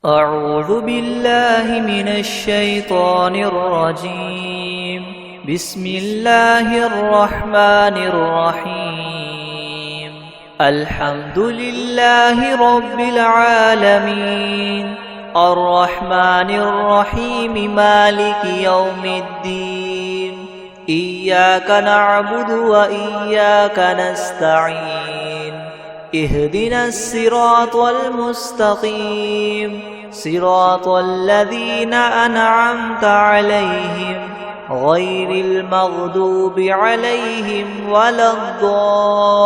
أعوذ بالله من الشيطان الرجيم. بسم الله الرحمن الرحيم. الحمد لله رب العالمين، الرحمن الرحيم، مالك يوم الدين. إياك نعبد وإياك نستعين. اهدنا الصراط المستقيم، صراط الذين أنعمت عليهم غير المغضوب عليهم ولا الضالين.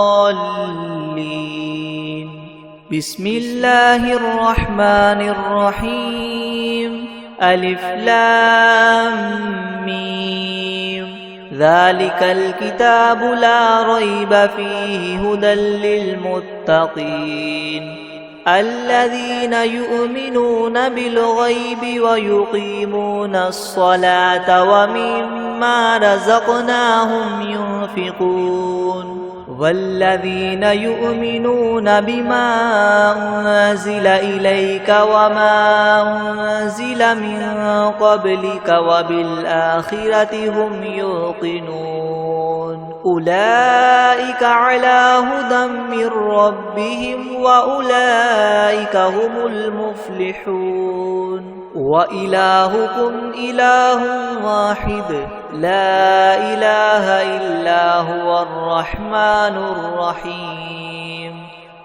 بسم الله الرحمن الرحيم. ألف لام ميم. ذلك الكتاب لا ريب فيه هدى للمتقين الذين يؤمنون بالغيب ويقيمون الصلاة ومما رزقناهم ينفقون والذين يؤمنون بما أنزل إليك وما أنزل من قبلك وبالآخرة هم يوقنون أولئك على هدى من ربهم وأولئك هم المفلحون. وإلهكم إله واحد لا إله إلا هو الرحمن الرحيم.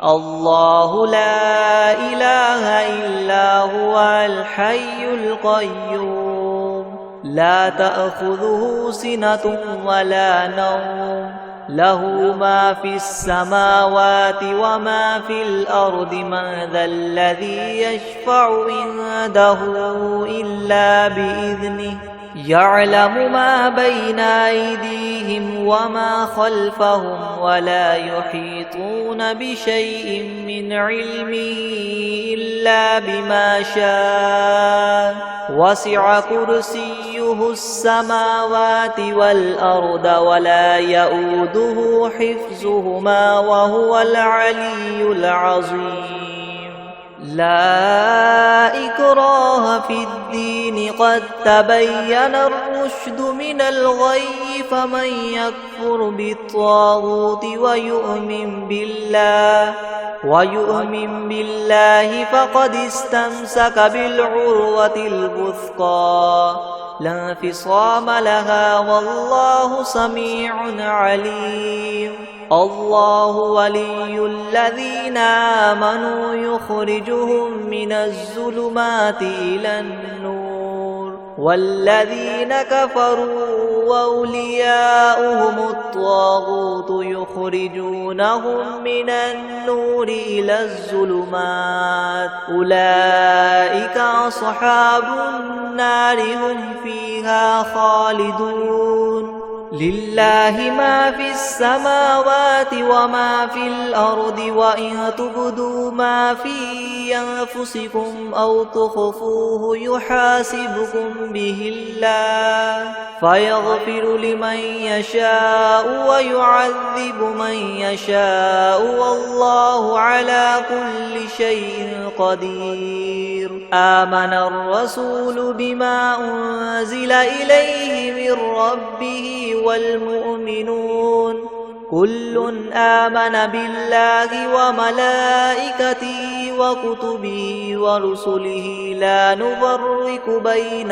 الله لا إله إلا هو الحي القيوم لا تأخذه سنة ولا نوم له ما في السماوات وما في الأرض. من ذا الذي يشفع عنده إلا بإذنه يعلم ما بين أيديهم وما خلفهم ولا يحيطون بشيء من علمه إلا بما شاء. وسع كرسيه السماوات والأرض ولا يؤوده حفظهما وهو العلي العظيم. لا إكراه في الدين قد تبين الرشد من الغي. فمن يكفر بالطاغوت ويؤمن بالله فقد استمسك بالعروة الوثقى لا انفصام لها والله سميع عليم. الله ولي الذين آمنوا يخرجهم من الظلمات إلى النور والذين كفروا وأولياؤهم الطاغوت يخرجونهم من النور إلى الظلمات. أولئك أصحاب النار هم فيها خالدون. لله ما في السماوات وما في الأرض وإن تبدوا ما في أنفسكم أو تخفوه يحاسبكم به الله فيغفر لمن يشاء ويعذب من يشاء والله على كل شيء قدير. آمن الرسول بما أنزل إليه من ربه والمؤمنون كل آمن بالله وملائكته وكتبه ورسله لا نفرق بين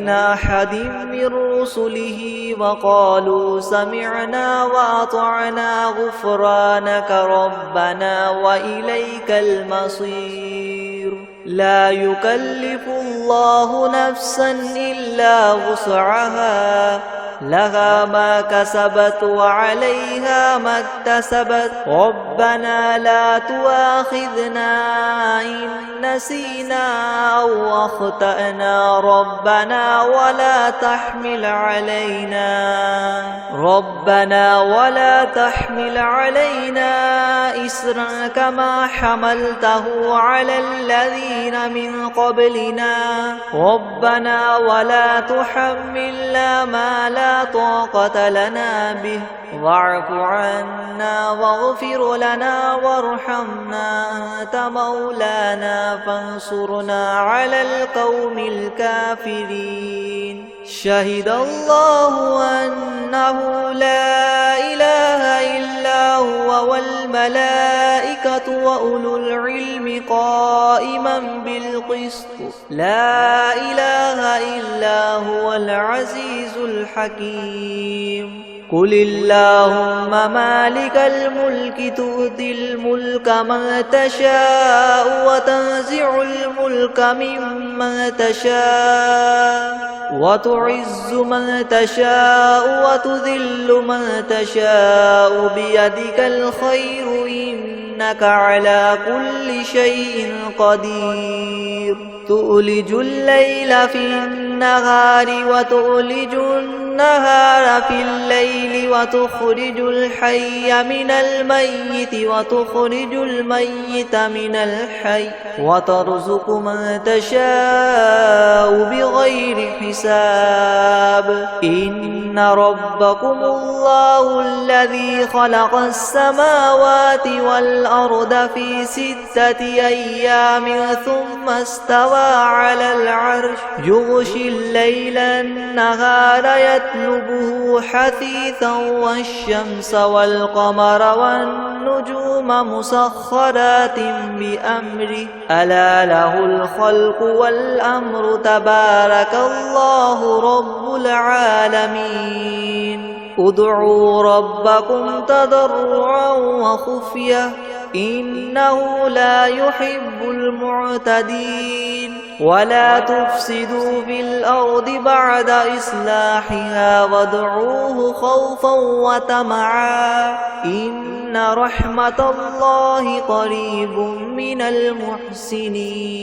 أحد من رسله وقالوا سمعنا وأطعنا غفرانك ربنا وإليك المصير. لا يكلف الله نفسا إلا وسعها لها ما كسبت وعليها ما اكتسبت. ربنا لا تؤاخذنا إن نسينا أو أخطأنا ربنا ولا تحمل علينا إسرا كما حملته على الذين من قبلنا. ربنا ولا تحملنا ما لا لا طاقة لنا به واعف عنا واغفر لنا وارحمنا أنت مولانا فانصرنا على القوم الكافرين شهد الله أنه لا إله إلا هو والملائكة وأولو العلم قائما بالقسط لا إله إلا هو العزيز الحكيم قل اللهم مالك الملك تؤتي الملك من تشاء وتنزع الملك ممن تشاء وتعز من تشاء وتذل من تشاء بيدك الخير إنك على كل شيء قدير تؤلج الليل في النهار وتؤلج النهار في الليل وتخرج الحي من الميت وتخرج الميت من الحي وترزق من تشاء بغير حساب إن ربكم الله الذي خلق السماوات والأرض في 6 أيام ثم استوى على العرش يغشي الليل النهار يطلبه حثيثا والشمس والقمر والنجوم مسخرات بأمره ألا له الخلق والأمر تبارك الله رب العالمين ادعوا ربكم تضرعا وخفية إنه لا يحب المعتدين ولا تفسدوا في الأرض بعد إصلاحها وادعوه خوفا وطمعا إن رحمة الله قريب من المحسنين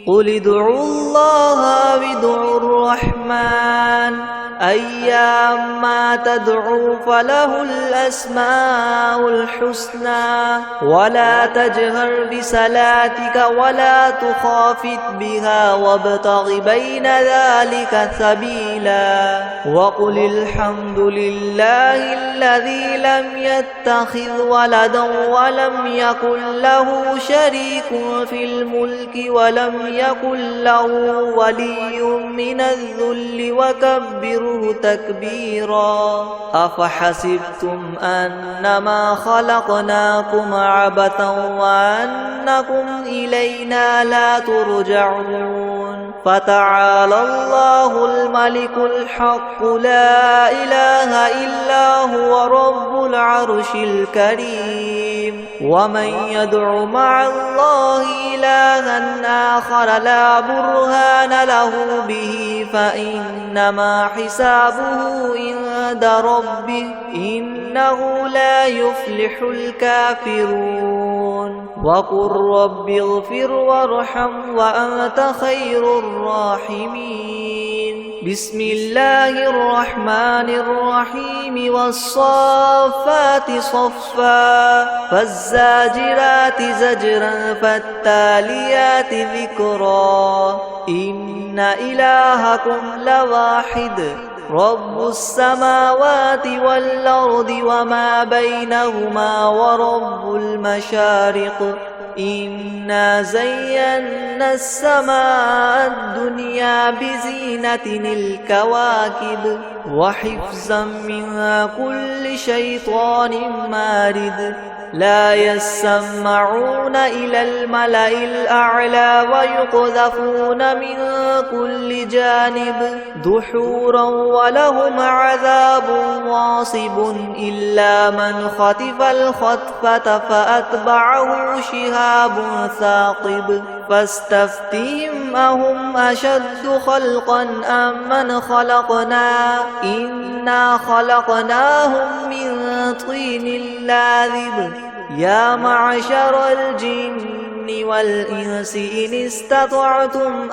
قل ادعوا الله وادعوا الرحمن أيما تدعوا فله الأسماء الحسنى ولا تجهر بصلاتك ولا تخافت بها وابتغ بين ذلك سبيلا وقل الحمد لله الذي لم يتخذ ولدا ولم يكن له شريك في الملك ولم يكن له ولي من الذل وكبره تكبيرا أفحسبتم أنما خلقناكم عبثا وأنكم إلينا لا ترجعون فتعالى الله الملك الحق لا إله إلا هو رب العرش الكريم ومن يدع مع الله إلها آخر لا برهان له به فإنما حسابه عند ربه إنه لا يفلح الكافرون وقل رب اغفر وارحم وأنت خير الراحمين بسم الله الرحمن الرحيم والصافات صفا فالزاجرات زجرا فالتاليات ذكرا إن إلهكم لواحد رب السماوات والأرض وما بينهما ورب المشارق إنا زينا السماء الدنيا بزينة الكواكب وحفظا من كل شيطان مارد لا يسمعون إلى الملأ الأعلى ويقذفون من كل جانب دحورا ولهم عذاب واصب إلا من خطف الخطفة فأتبعه شهاب ثاقب فاستفتهم أهم أشد خلقا أم من خلقنا إنا خلقناهم من طين لازب يا معشر الجن والإنس إن استطعتم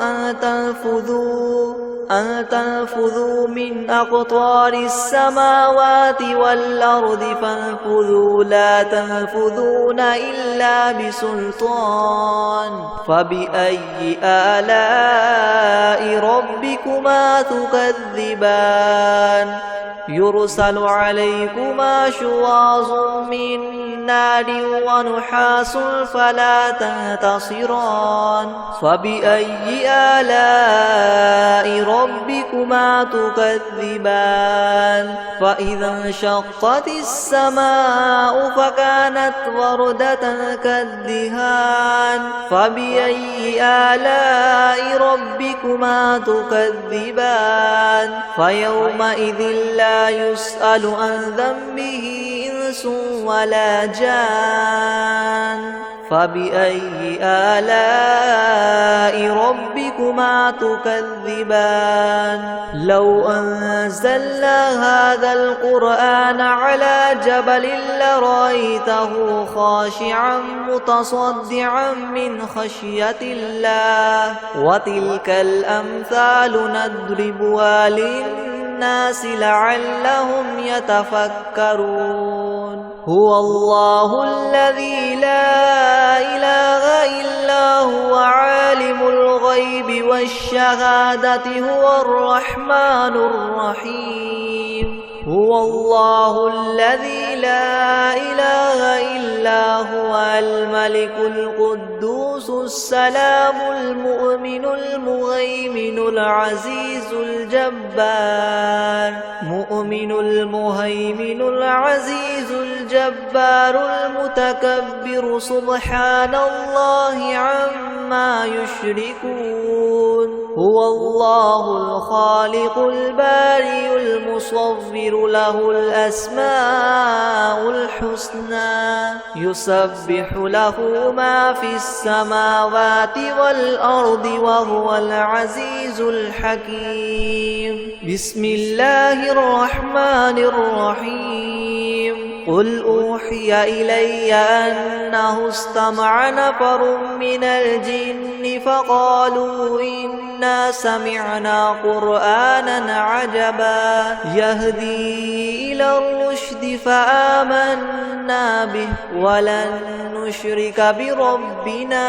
أن تنفذوا من أقطار السماوات والأرض فانفذوا لا تنفذون إلا بسلطان فبأي آلاء ربكما تكذبان يرسل عليكما شواظ من نار ونحاس فلا تنتصران فبأي آلاء ربكما تكذبان فإذا انشقت السماء فكانت وردة كالدهان فبأي آلاء ربكما تكذبان فيومئذ لا يسأل عن ذنبه إنس ولا جان فبأي آلاء ربكما تكذبان لو أنزلنا هذا القرآن على جبل لرأيته خاشعا متصدعا من خشية الله وتلك الأمثال نضربها للناس لعلهم يتفكرون هو الله الذي لا إله إلا هو عالم الغيب والشهادة هو الرحمن الرحيم هو الله الذي لا إله إلا هو الملك القدوس السلام المؤمن المهيمن العزيز الجبار مؤمن المهيمن العزيز الجبار المتكبر سبحان الله عما يشركون هو الله الخالق البارئ المصور له الأسماء الحسنى يسبح له ما في السماوات والأرض وهو العزيز الحكيم بسم الله الرحمن الرحيم قل أوحي إلي أنه استمع نفر من الجن فقالوا إنا سمعنا قرآنا عجبا يهدي إلى الرشد فآمنا به ولن نشرك بربنا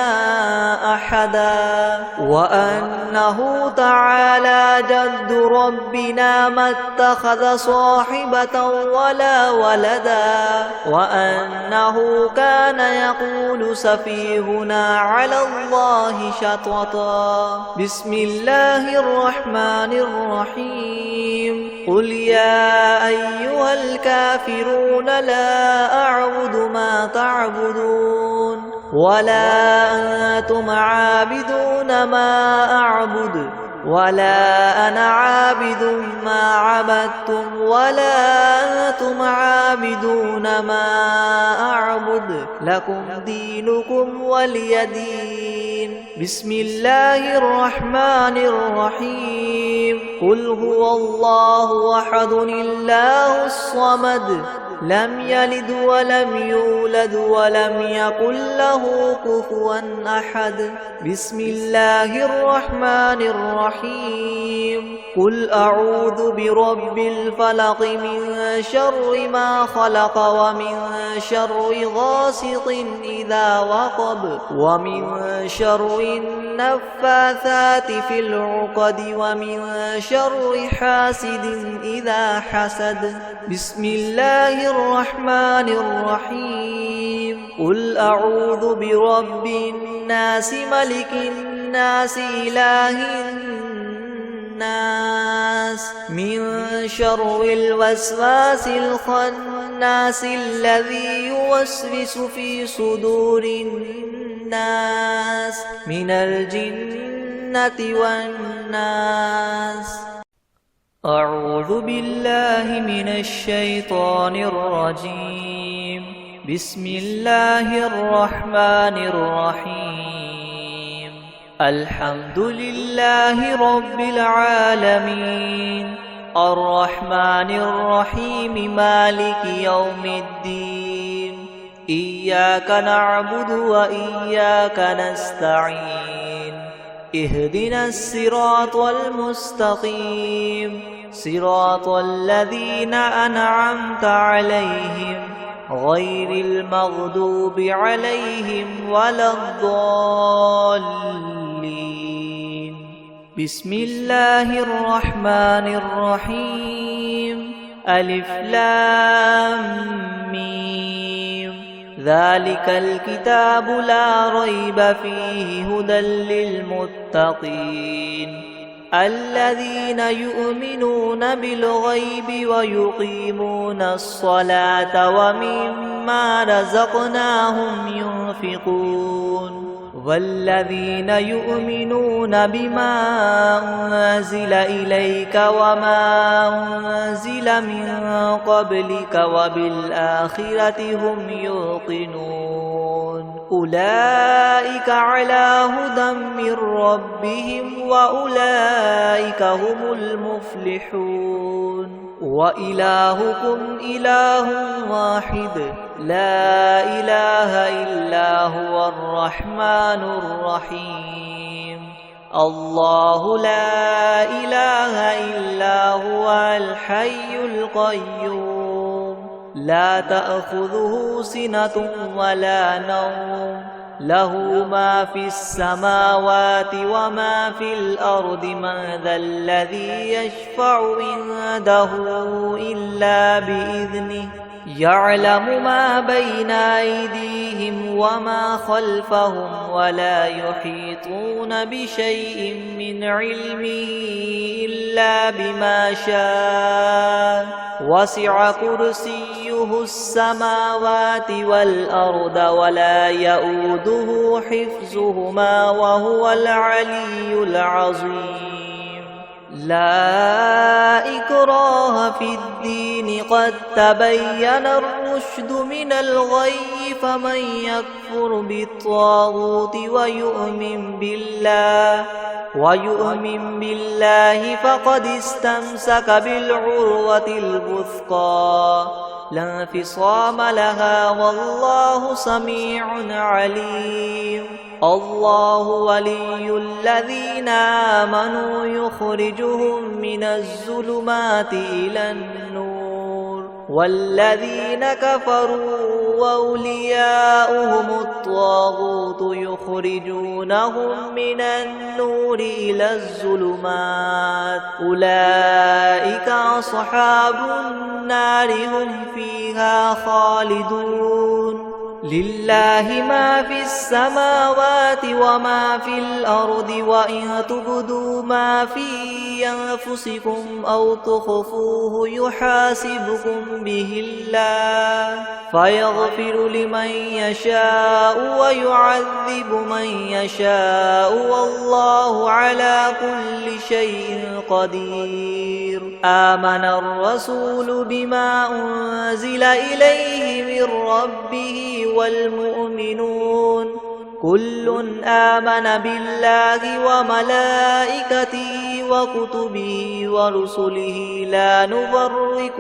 أحدا وأنه تعالى جد ربنا ما اتخذ صاحبة ولا ولدا وأنه كان يقول سفيهنا على الله شططا بسم الله الرحمن الرحيم قل يا أيها الكافرون لا أعبد ما تعبدون ولا أنتم عابدون ما أعبد ولا أنا عابد ما عبدتم ولا أنتم عابدون ما أعبد لكم دينكم ولي دين بسم الله الرحمن الرحيم قل هو الله أحد الله الصمد لم يلد ولم يولد ولم يكن له كفوا أحد بسم الله الرحمن الرحيم قل أعوذ برب الفلق من شر ما خلق ومن شر غاسق إذا وقب ومن شر النفاثات في العقد ومن شر حاسد إذا حسد بسم الله الرحمن الرحيم قل أعوذ برب الناس ملك الناس إله الناس من شر الوسواس الخناس الذي يوسوس في صدور الناس من الجنة والناس أعوذ بالله من الشيطان الرجيم بسم الله الرحمن الرحيم الحمد لله رب العالمين الرحمن الرحيم مالك يوم الدين إياك نعبد وإياك نستعين اهدنا الصراط المستقيم صراط الذين أنعمت عليهم غير المغضوب عليهم ولا الضالين. بسم الله الرحمن الرحيم. ألف لام ميم. ذلك الكتاب لا ريب فيه هدى للمتقين الذين يؤمنون بالغيب ويقيمون الصلاة ومما رزقناهم ينفقون والذين يؤمنون بما أنزل إليك وما أنزل من قبلك وبالآخرة هم يوقنون أولئك على هدى من ربهم وأولئك هم المفلحون. وإلهكم إله واحد لا إله إلا هو الرحمن الرحيم. الله لا إله إلا هو الحي القيوم لا تأخذه سنة ولا نوم له ما في السماوات وما في الأرض من ذا الذي يشفع عنده إلا بإذنه يعلم ما بين أيديهم وما خلفهم ولا يحيطون بشيء من علمه إلا بما شاء وسع كرسيه السماوات والأرض ولا يؤوده حفظهما وهو العلي العظيم. لا إكراه في الدين قد تبين الرشد من الغي فمن يكفر بالطاغوت ويؤمن بالله فقد استمسك بالعروة الوثقى لا انفصام لها والله سميع عليم. الله ولي الذين آمنوا يخرجهم من الظلمات إلى النور والذين كفروا أولياؤهم الطاغوت يخرجونهم من النور إلى الظلمات أولئك أصحاب النار هم فيها خالدون. لله ما في السماوات وما في الأرض وإن تبدوا ما في أنفسكم أو تخفوه يحاسبكم به الله فيغفر لمن يشاء ويعذب من يشاء والله على كل شيء قدير. آمن الرسول بما أنزل إليه من ربه والمؤمنون كل آمن بالله وملائكته وكتبه ورسله لا نفرق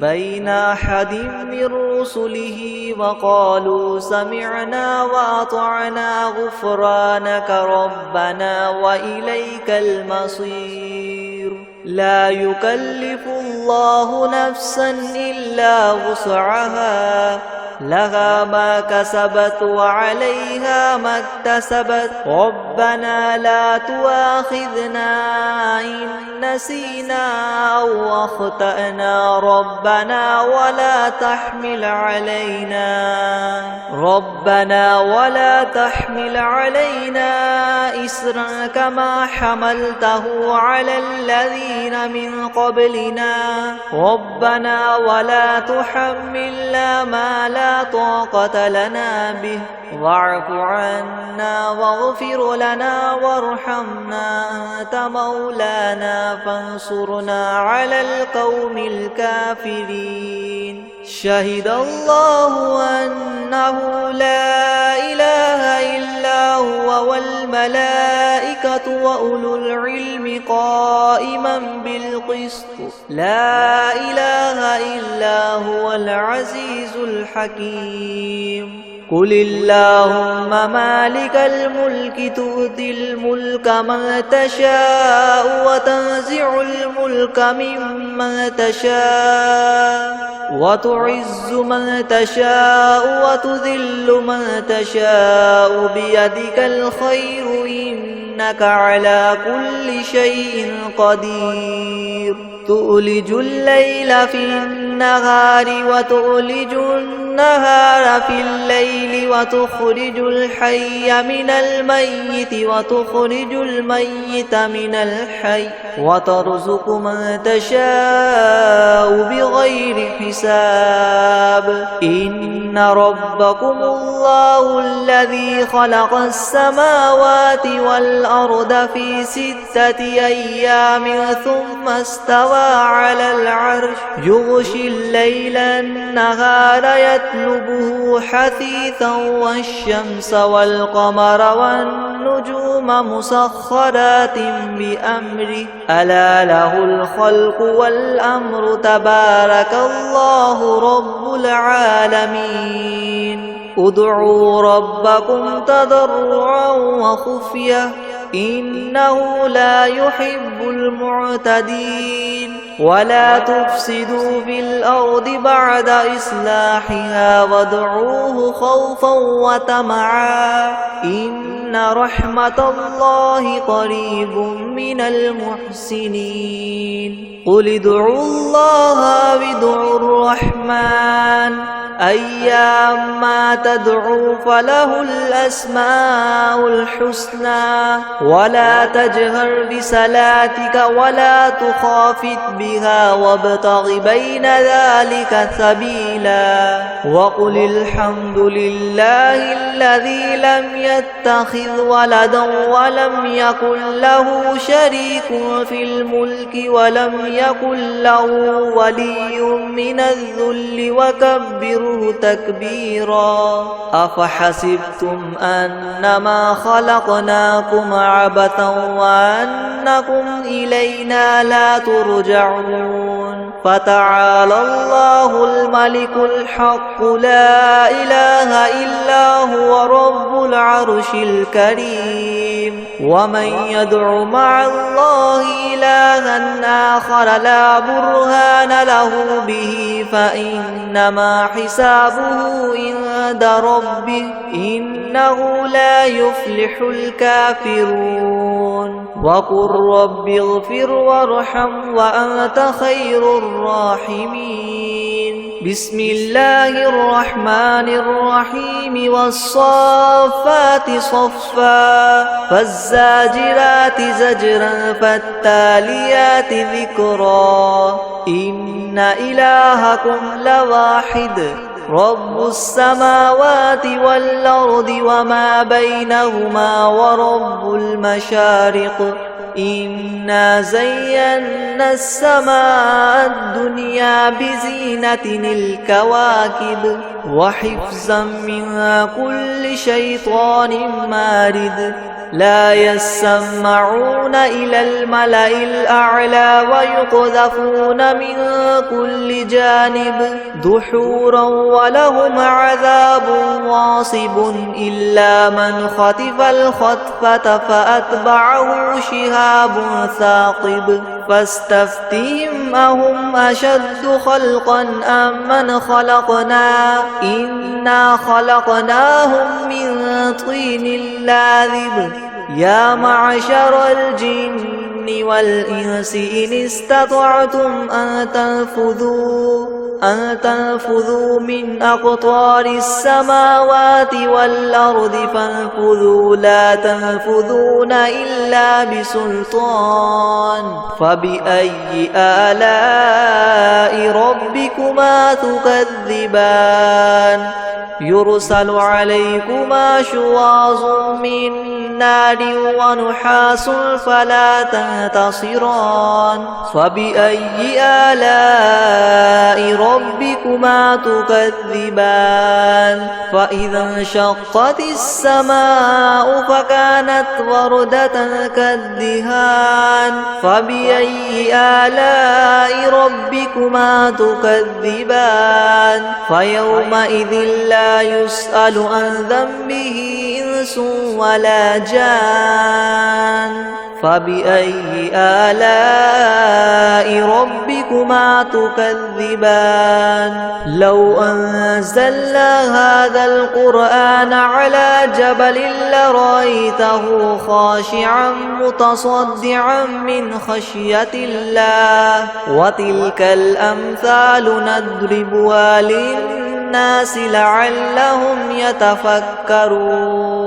بين أحد من رسله وقالوا سمعنا وأطعنا غفرانك ربنا وإليك المصير. لا يكلف الله نفسا إلا وسعها لها ما كسبت وعليها ما اكتسبت ربنا لا تؤاخذنا إن نسينا أو أخطأنا ربنا ولا تحمل علينا إسرا كما حملته على الذين من قبلنا ربنا ولا تحملنا ما لا طاقة لنا به واعف عنا واغفر لنا وارحمنا أنت مولانا فانصرنا على القوم الكافرين. شهد الله أنه لا إله إلا هو والملائكة وأولو العلم قائما بالقسط لا إله إلا هو العزيز الحكيم قل اللهم مالك الملك تؤتي الملك من تشاء وتنزع الملك ممن تشاء وتعز من تشاء وتذل من تشاء بيدك الخير إنك على كل شيء قدير تؤلج الليل في النهار وتؤلج النهار في الليل وتخرج الحي من الميت وتخرج الميت من الحي وترزق من تشاء بغير حساب إن ربكم الله الذي خلق السماوات والأرض في 6 أيام ثم استوى على العرش يغشي الليل النهار يطلبه حثيثا والشمس والقمر والنجوم مسخرات بأمره ألا له الخلق والأمر تبارك الله رب العالمين ادعوا ربكم تضرعا وخفية إنه لا يحب المعتدين ولا تفسدوا في الأرض بعد إصلاحها وادعوه خوفا وطمعا إن رحمة الله قريب من المحسنين قل ادعوا الله وادعوا الرحمن أيما تدعوا فله الأسماء الحسنى ولا تجهر بصلاتك ولا تخافت بها وابتغ بين ذلك سبيلا وقل الحمد لله الذي لم يتخذ ولدا ولم يكن له شريك في الملك ولم يكن له ولي من الذل وكبره تكبيرا أفحسبتم أنما خلقناكم عبثا وأنكم إلينا لا ترجعون فتعالى الله الملك الحق لا إله إلا هو رب العرش الكريم ومن يدع مع الله إلها آخر لا برهان له به فإنما حسابه عند ربه إنه لا يفلح الكافرون وقل رب اغفر وارحم وأنت خير الراحمين بسم الله الرحمن الرحيم والصافات صفا فالزاجرات زجرا فالتاليات ذكرا إن إلهكم لواحد رب السماوات والأرض وما بينهما ورب المشارق إنا زينا السماء الدنيا بزينة الكواكب وحفظا من كل شيطان مارد لا يسمعون إلى الملأ الأعلى ويقذفون من كل جانب دحورا ولهم عذاب واصب إلا من خطف الخطفة فأتبعه شهاب ثاقب فاستفتهم أهم أشد خلقا أم من خلقنا إنا خلقناهم من طين لاذب يا معشر الجن والإنس إن استطعتم أن تنفذوا من أقطار السماوات والأرض فانفذوا لا تنفذون إلا بسلطان فبأي آلاء ربكما تكذبان يرسل عليكما شواظ من نار ونحاس فلا تنتصران فبأي آلاء ربكما تكذبان فإذا انشقت السماء فكانت وردة كالدهان فبأي آلاء ربكما تكذبان فيومئذ لا يسأل عن ذنبه إنس ولا جان فبأي آلاء ربكما تكذبان لو أنزلنا هذا القرآن على جبل لرأيته خاشعا متصدعا من خشية الله وتلك الأمثال نضربها للناس لعلهم يتفكرون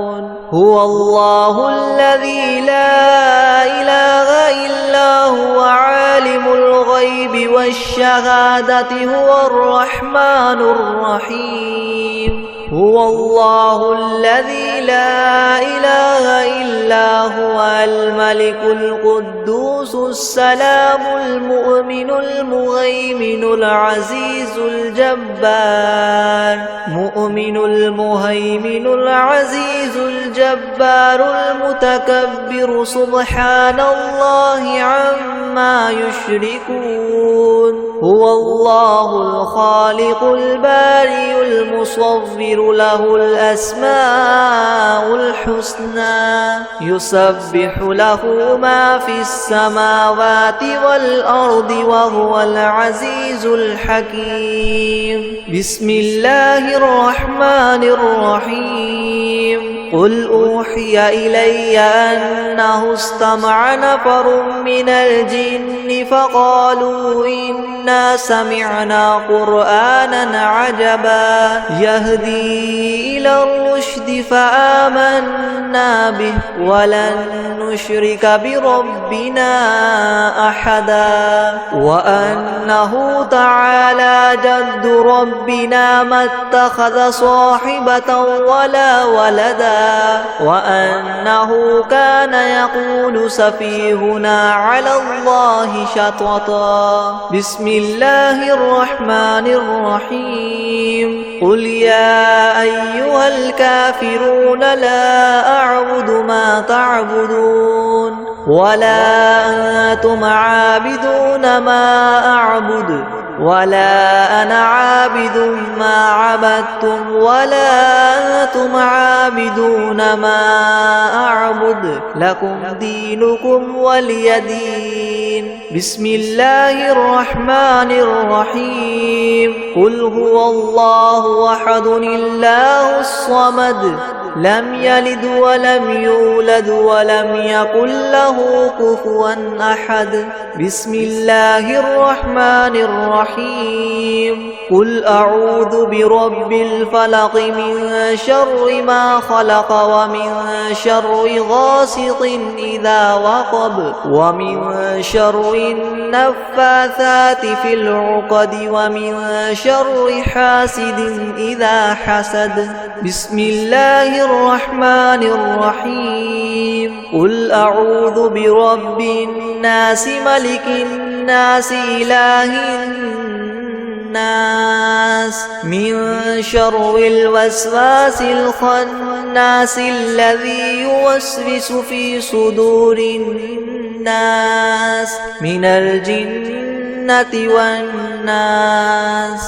هو الله الذي لا إله إلا هو عالم الغيب والشهادة هو الرحمن الرحيم هو الله الذي لا إله إلا هو الملك القدوس السلام المؤمن المهيمن العزيز الجبار مؤمن المهيمن العزيز الجبار المتكبر سبحان الله عما يشركون هو الله الخالق البارئ المصور له الأسماء الحسنى يسبح له ما في السماوات والأرض وهو العزيز الحكيم بسم الله الرحمن الرحيم قل أوحي إلي أنه استمع نفر من الجن فقالوا إنا سمعنا قرآنا عجبا يهدي إلى الرشد فآمنا به ولن نشرك بربنا أحدا وأنه تعالى جد ربنا ما اتخذ صاحبة ولا ولدا وأنه كان يقول سفيهنا على الله شططا بسم الله الرحمن الرحيم قل يا أيها الكافرون لا أعبد ما تعبدون ولا أنتم عابدون ما أعبد ولا أنا عابد ما عبدتم ولا أنتم عابدون ما أعبد لكم دينكم ولي دين بسم الله الرحمن الرحيم قل هو الله أحد الله الصمد لم يلد ولم يولد ولم يكن له كفوا أحد بسم الله الرحمن الرحيم قل أعوذ برب الفلق من شر ما خلق ومن شر غاسق إذا وقب ومن شر النفاثات في العقد ومن شر حاسد إذا حسد بسم الله الرحمن الرحيم قل أعوذ برب الناس ملك الناس إله الناس من شر الوسواس الخناس الذي يوسوس في صدور الناس من الجنة والناس